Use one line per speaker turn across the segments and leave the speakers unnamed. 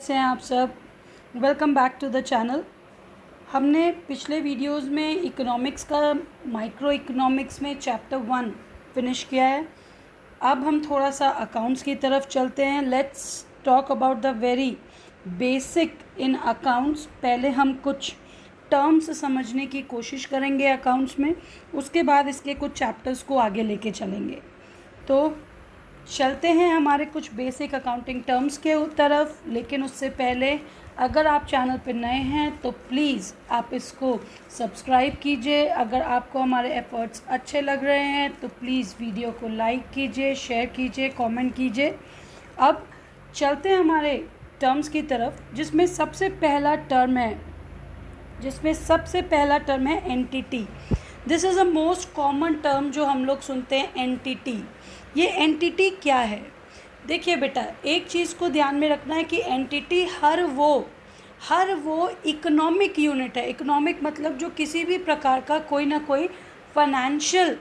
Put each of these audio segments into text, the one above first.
से हैं आप सब। Welcome back to the channel. हमने पिछले वीडियोस में इकोनॉमिक्स का माइक्रो इकोनॉमिक्स में चैप्टर 1 फिनिश किया है। अब हम थोड़ा सा अकाउंट्स की तरफ चलते हैं। Let's talk about the very basic in accounts. पहले हम कुछ टर्म्स समझने की कोशिश करेंगे अकाउंट्स में, उसके बाद इसके कुछ चैप्टर्स को आगे लेके चलेंगे। तो चलते हैं हमारे कुछ बेसिक अकाउंटिंग टर्म्स के तरफ। लेकिन उससे पहले अगर आप चैनल पर नए हैं तो प्लीज़ आप इसको सब्सक्राइब कीजिए। अगर आपको हमारे एफर्ट्स अच्छे लग रहे हैं तो प्लीज़ वीडियो को लाइक कीजिए, शेयर कीजिए, कमेंट कीजिए। अब चलते हैं हमारे टर्म्स की तरफ, जिसमें सबसे पहला टर्म है entity. This is a most common term जो हम लोग सुनते हैं, एंटिटी। ये एंटिटी क्या है? देखिए बेटा, एक चीज़ को ध्यान में रखना है कि एंटिटी हर वो इकोनॉमिक यूनिट है। इकोनॉमिक मतलब जो किसी भी प्रकार का कोई ना कोई फाइनेंशियल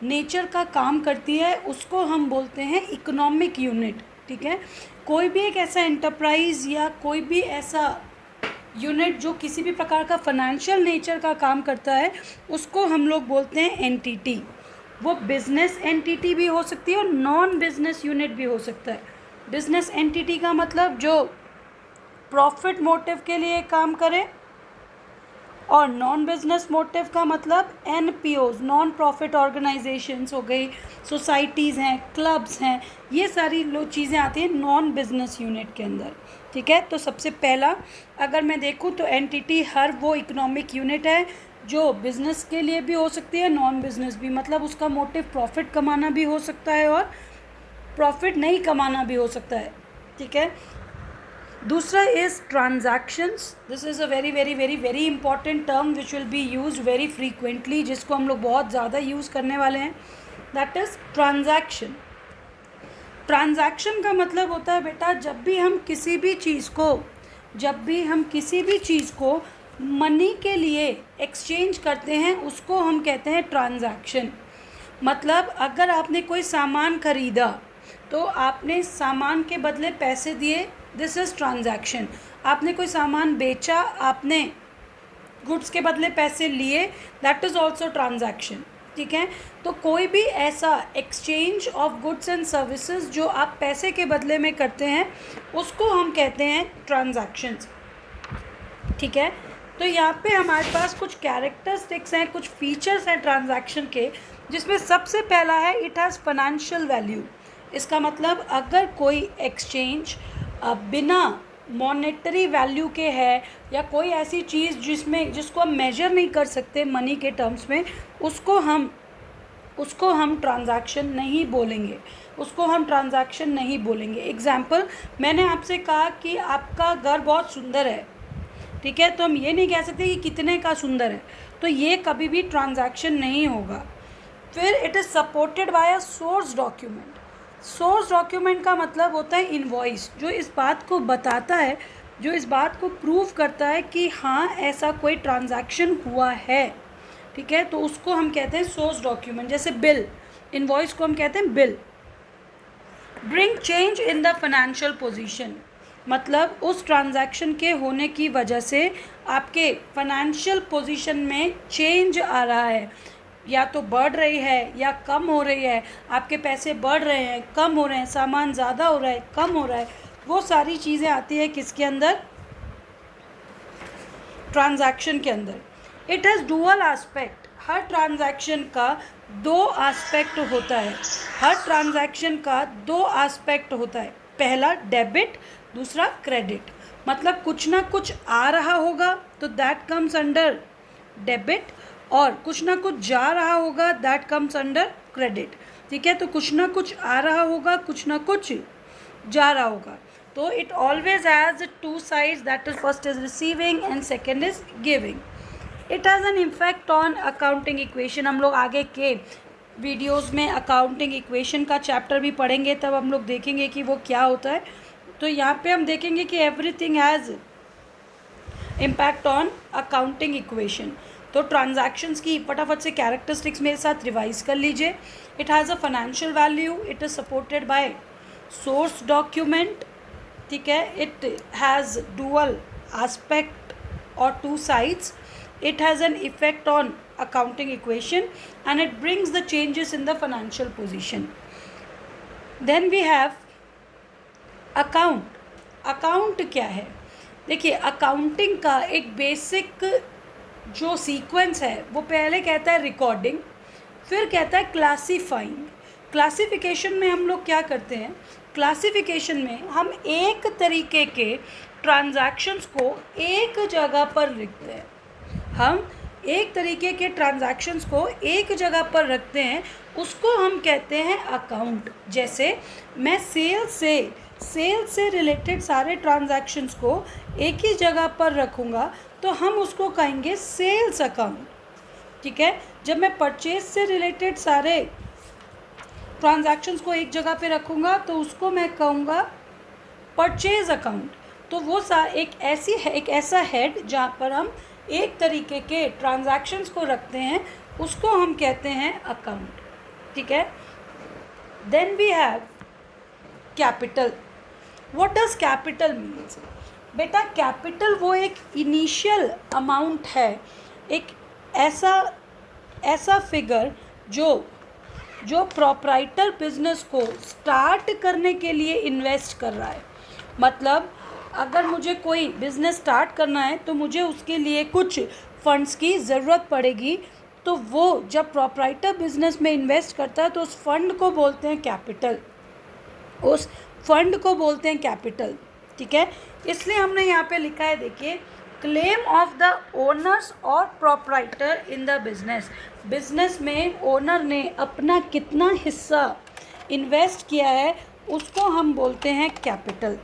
नेचर का काम करती है, उसको हम बोलते हैं इकोनॉमिक यूनिट। ठीक है, कोई भी एक ऐसा एंटरप्राइज या कोई भी ऐसा यूनिट जो किसी भी प्रकार का फाइनेंशियल नेचर का काम करता है, उसको हम लोग बोलते हैं एंटिटी। वो बिजनेस एंटिटी भी हो सकती है और नॉन बिजनेस यूनिट भी हो सकता है। बिजनेस एंटिटी का मतलब जो प्रॉफिट मोटिव के लिए काम करे, और नॉन बिजनेस मोटिव का मतलब एनपीओज, नॉन प्रॉफिट ऑर्गेनाइजेशंस हो गई, सोसाइटीज़ हैं, क्लब्स हैं, ये सारी चीज़ें आती हैं नॉन बिजनेस यूनिट के अंदर। ठीक है, तो सबसे पहला अगर मैं देखूँ तो एंटिटी हर वो इकोनॉमिक यूनिट है जो बिज़नेस के लिए भी हो सकती है, नॉन बिजनेस भी। मतलब उसका मोटिव प्रॉफिट कमाना भी हो सकता है और प्रॉफिट नहीं कमाना भी हो सकता है। ठीक है, दूसरा is transactions. This is a very very very very important term which will be used very frequently, जिसको हम लोग बहुत ज़्यादा यूज़ करने वाले हैं। That is transaction. ट्रांजैक्शन का मतलब होता है बेटा, जब भी हम किसी भी चीज़ को मनी के लिए एक्सचेंज करते हैं, उसको हम कहते हैं ट्रांजैक्शन। मतलब अगर आपने कोई सामान खरीदा तो आपने सामान के बदले पैसे दिए, दिस इज़ ट्रांजैक्शन। आपने कोई सामान बेचा, आपने गुड्स के बदले पैसे लिए, दैट इज़ ऑल्सो ट्रांजैक्शन। ठीक है, तो कोई भी ऐसा exchange of goods and services जो आप पैसे के बदले में करते हैं, उसको हम कहते हैं ट्रांजैक्शंस। ठीक है, तो यहाँ पे हमारे पास कुछ कैरेक्टरिस्टिक्स हैं, कुछ फीचर्स हैं ट्रांजैक्शन के, जिसमें सबसे पहला है इट हैज़ फाइनेंशियल वैल्यू। इसका मतलब अगर कोई एक्सचेंज बिना मॉनेटरी वैल्यू के है, या कोई ऐसी चीज़ जिसको हम मेजर नहीं कर सकते मनी के टर्म्स में, उसको हम ट्रांजैक्शन नहीं बोलेंगे। एग्जाम्पल, मैंने आपसे कहा कि आपका घर बहुत सुंदर है। ठीक है, तो हम ये नहीं कह सकते कि कितने का सुंदर है, तो ये कभी भी ट्रांजैक्शन नहीं होगा। फिर it is supported by a source document. Source document का मतलब होता है इनवॉइस, जो इस बात को बताता है, जो इस बात को प्रूव करता है कि हाँ ऐसा कोई ट्रांजैक्शन हुआ है। ठीक है, तो उसको हम कहते हैं सोर्स डॉक्यूमेंट। जैसे बिल, इनवॉइस को हम कहते हैं bill. Bring change in the financial position, मतलब उस ट्रांजैक्शन के होने की वजह से आपके फाइनेंशियल पोजीशन में चेंज आ रहा है, या तो बढ़ रही है या कम हो रही है। आपके पैसे बढ़ रहे हैं, कम हो रहे हैं, सामान ज़्यादा हो रहा है, कम हो रहा है, वो सारी चीज़ें आती है किसके अंदर? ट्रांजैक्शन के अंदर। It has dual aspect. Her transaction का दो एस्पेक्ट होता है। पहला डेबिट, दूसरा क्रेडिट। मतलब कुछ ना कुछ आ रहा होगा तो दैट कम्स अंडर डेबिट, और कुछ ना कुछ जा रहा होगा दैट कम्स अंडर क्रेडिट। ठीक है, तो कुछ ना कुछ आ रहा होगा, कुछ ना कुछ जा रहा होगा। तो it always has two sides, that is first is receiving end second is giving. It has an impact on accounting equation. हम लोग आगे के वीडियोज़ में अकाउंटिंग इक्वेशन का चैप्टर भी पढ़ेंगे, तब हम लोग देखेंगे कि वो क्या होता है। तो यहाँ पे हम देखेंगे कि everything has impact on accounting equation. तो ट्रांजैक्शंस की फटाफट से कैरेक्टरिस्टिक्स मेरे साथ रिवाइज कर लीजिए। It has a financial value, it is supported by source document, ठीक है, इट हैज़ डुअल एस्पेक्ट और two sides, it has an effect on accounting equation and it brings the changes in the financial position. Then we have account क्या है? देखिए, accounting का एक basic जो sequence है वो पहले कहता है रिकॉर्डिंग, फिर कहता है क्लासीफाइंग। क्लासिफिकेशन में हम लोग क्या करते हैं? क्लासिफिकेशन में हम एक तरीके के ट्रांजैक्शंस को एक जगह पर लिखते हैं। हम एक तरीके के ट्रांजैक्शंस को एक जगह पर रखते हैं, उसको हम कहते हैं अकाउंट। जैसे मैं सेल से रिलेटेड सारे ट्रांजैक्शंस को एक ही जगह पर रखूँगा तो हम उसको कहेंगे सेल्स अकाउंट। ठीक है, जब मैं परचेज से रिलेटेड सारे ट्रांजैक्शंस को एक जगह पे रखूँगा तो उसको मैं कहूँगा परचेज अकाउंट। तो वो एक ऐसा हेड जहाँ पर हम एक तरीके के ट्रांजैक्शंस को रखते हैं, उसको हम कहते हैं अकाउंट। ठीक है, then we have capital. What does capital means? बेटा, कैपिटल वो एक इनिशियल अमाउंट है, एक ऐसा फिगर जो प्रोप्राइटर बिजनेस को स्टार्ट करने के लिए इन्वेस्ट कर रहा है। मतलब अगर मुझे कोई बिज़नेस स्टार्ट करना है तो मुझे उसके लिए कुछ फंड्स की ज़रूरत पड़ेगी, तो वो जब प्रोप्राइटर बिजनेस में इन्वेस्ट करता है तो उस फंड को बोलते हैं कैपिटल, उस फंड को बोलते हैं कैपिटल। ठीक है, इसलिए हमने यहाँ पे लिखा है, देखिए, क्लेम ऑफ द ओनर्स और proprietor in the business. Business में ओनर ने अपना कितना हिस्सा इन्वेस्ट किया है उसको हम बोलते हैं कैपिटल।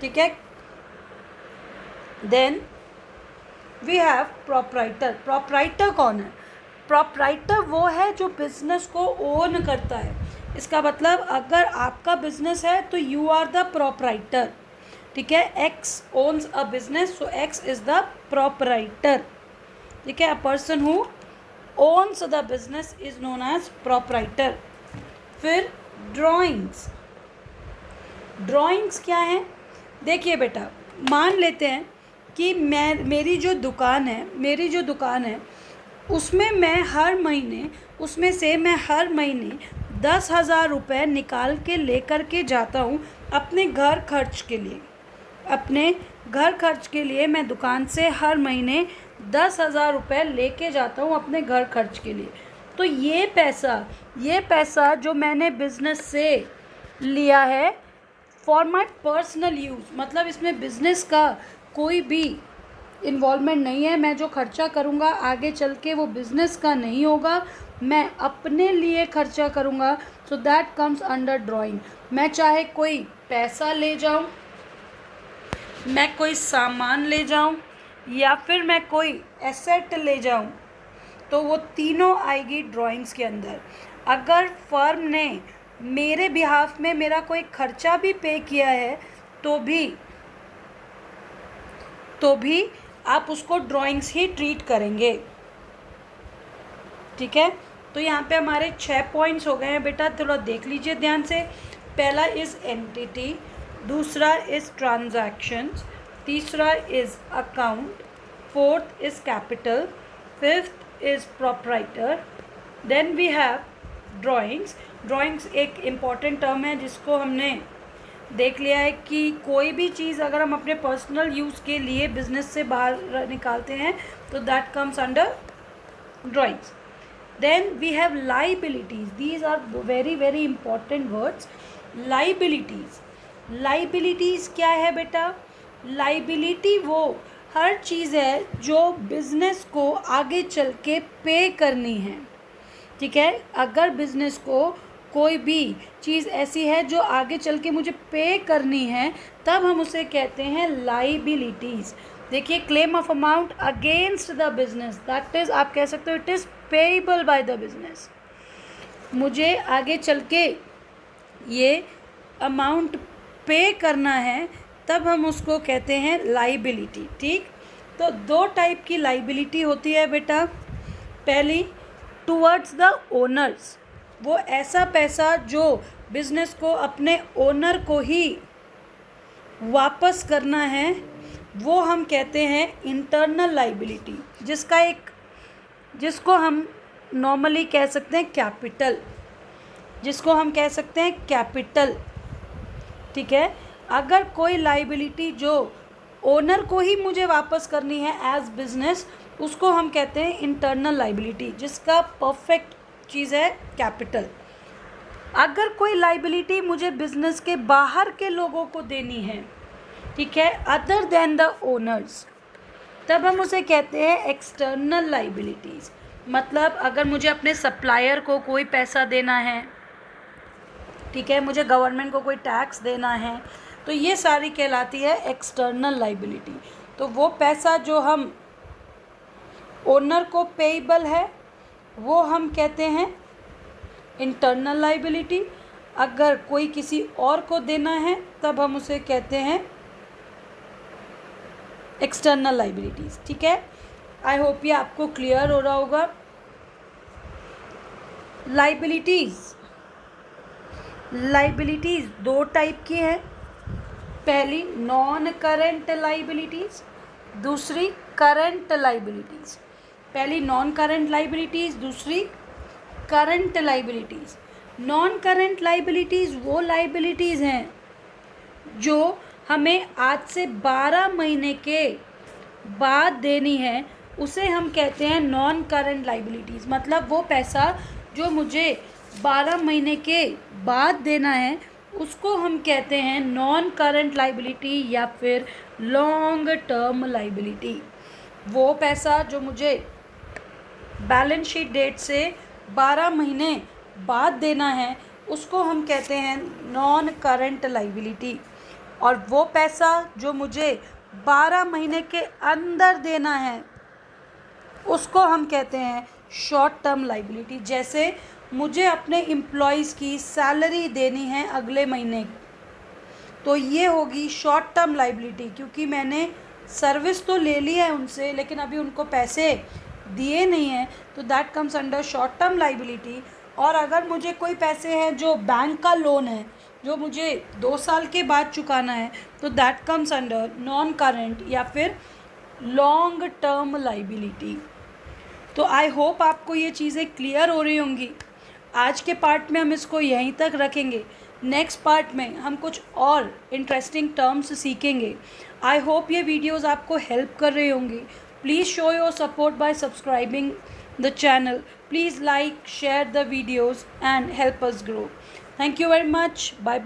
ठीक है, then we have proprietor. Proprietor कौन है? प्रोप्राइटर वो है जो बिजनेस को ओन करता है। इसका मतलब अगर आपका बिजनेस है तो यू आर द प्रोप्राइटर। ठीक है, X owns a business, so X is the proprietor. ठीक है, a person who owns the business is known as proprietor. फिर ड्राइंग्स क्या है? देखिए बेटा, मान लेते हैं कि मेरी जो दुकान है उसमें मैं हर महीने 10,000 रुपये निकाल के लेकर के जाता हूँ अपने घर खर्च के लिए। मैं दुकान से हर महीने 10,000 रुपये लेके जाता हूँ अपने घर खर्च के लिए। तो ये पैसा जो मैंने बिज़नेस से लिया है फॉर माई पर्सनल यूज़, मतलब इसमें बिज़नेस का कोई भी इन्वॉल्वमेंट नहीं है। मैं जो खर्चा करूँगा आगे चल के वो बिज़नेस का नहीं होगा, मैं अपने लिए खर्चा करूँगा। So that comes under drawing. मैं चाहे कोई पैसा ले जाऊँ, मैं कोई सामान ले जाऊँ, या फिर मैं कोई एसेट ले जाऊँ, तो वो तीनों आएगी ड्राइंग्स के अंदर। अगर फर्म ने मेरे बिहाफ में मेरा कोई खर्चा भी पे किया है तो भी आप उसको ड्राइंग्स ही ट्रीट करेंगे। ठीक है, तो यहाँ पे हमारे 6 पॉइंट्स हो गए हैं बेटा, थोड़ा देख लीजिए ध्यान से। पहला इज़ एंटिटी, दूसरा इज़ ट्रांजैक्शंस, तीसरा is account, fourth is capital, fifth is proprietor, then we have drawings एक इम्पॉर्टेंट टर्म है जिसको हमने देख लिया है कि कोई भी चीज़ अगर हम अपने पर्सनल यूज़ के लिए बिजनेस से बाहर निकालते हैं तो that comes under drawings. Then we have liabilities, these are very very important words. Liabilities क्या है बेटा? लाइबिलिटी वो हर चीज़ है जो बिज़नेस को आगे चल के पे करनी है। ठीक है, अगर बिज़नेस को कोई भी चीज़ ऐसी है जो आगे चल के मुझे पे करनी है तब हम उसे कहते हैं लाइबिलिटीज़। देखिए, claim of amount against the business, that is आप कह सकते हो it is payable by the business. मुझे आगे चल के ये अमाउंट पे करना है तब हम उसको कहते हैं लाइबिलिटी। ठीक, तो 2 टाइप की लाइबिलिटी होती है बेटा। पहली टुवर्ड्स द ओनर्स, वो ऐसा पैसा जो बिज़नेस को अपने ओनर को ही वापस करना है वो हम कहते हैं इंटरनल लाइबिलिटी, जिसको हम नॉर्मली कह सकते हैं कैपिटल, ठीक है। अगर कोई लाइबिलिटी जो ओनर को ही मुझे वापस करनी है एज बिजनेस, उसको हम कहते हैं इंटरनल लाइबिलिटी, जिसका परफेक्ट चीज़ है कैपिटल। अगर कोई लाइबिलिटी मुझे बिजनेस के बाहर के लोगों को देनी है, ठीक है, अदर देन द ओनर्स, तब हम उसे कहते हैं एक्सटर्नल लाइबिलिटीज़। मतलब अगर मुझे अपने सप्लायर को कोई पैसा देना है, ठीक है, मुझे गवर्नमेंट को कोई टैक्स देना है, तो ये सारी कहलाती है एक्सटर्नल लाइबिलिटी। तो वो पैसा जो हम ओनर को पेएबल है वो हम कहते हैं इंटरनल लाइबिलिटी। अगर कोई किसी और को देना है तब हम उसे कहते हैं एक्सटर्नल लाइबिलिटीज़, ठीक है। आई होप ये आपको क्लियर हो रहा होगा। लाइबिलिटीज़ दो टाइप की हैं। पहली नॉन करेंट लाइबिलिटीज़, दूसरी करंट लाइबिलिटीज़। पहली नॉन करेंट लाइबिलिटीज़, दूसरी current liabilities. Non current liabilities वो लाइबिलिटीज़ हैं जो हमें आज से 12 महीने के बाद देनी है, उसे हम कहते हैं नॉन करंट लाइबिलिटीज़। मतलब वो पैसा जो मुझे 12 महीने के बाद देना है उसको हम कहते हैं नॉन करंट लाइबिलिटी या फिर लॉन्ग टर्म लाइबिलिटी। वो पैसा जो मुझे बैलेंस शीट डेट से 12 महीने बाद देना है उसको हम कहते हैं नॉन करंट लाइबिलिटी। और वो पैसा जो मुझे 12 महीने के अंदर देना है उसको हम कहते हैं शॉर्ट टर्म लाइबिलिटी। जैसे मुझे अपने एम्प्लॉयज़ की सैलरी देनी है अगले महीने, तो ये होगी शॉर्ट टर्म लाइबिलिटी, क्योंकि मैंने सर्विस तो ले ली है उनसे लेकिन अभी उनको पैसे दिए नहीं हैं, तो that comes under short term liability. और अगर मुझे कोई पैसे हैं जो बैंक का लोन है जो मुझे 2 साल के बाद चुकाना है, तो that comes under non current या फिर लॉन्ग टर्म लाइबिलिटी। तो आई होप आपको ये चीज़ें क्लियर हो रही होंगी। आज के पार्ट में हम इसको यहीं तक रखेंगे। नेक्स्ट पार्ट में हम कुछ और इंटरेस्टिंग टर्म्स सीखेंगे। आई होप ये वीडियोस आपको हेल्प कर रहे होंगे। Please show your support bye subscribing the channel. Please like, share the videos and help us grow. Thank you very much. Bye bye.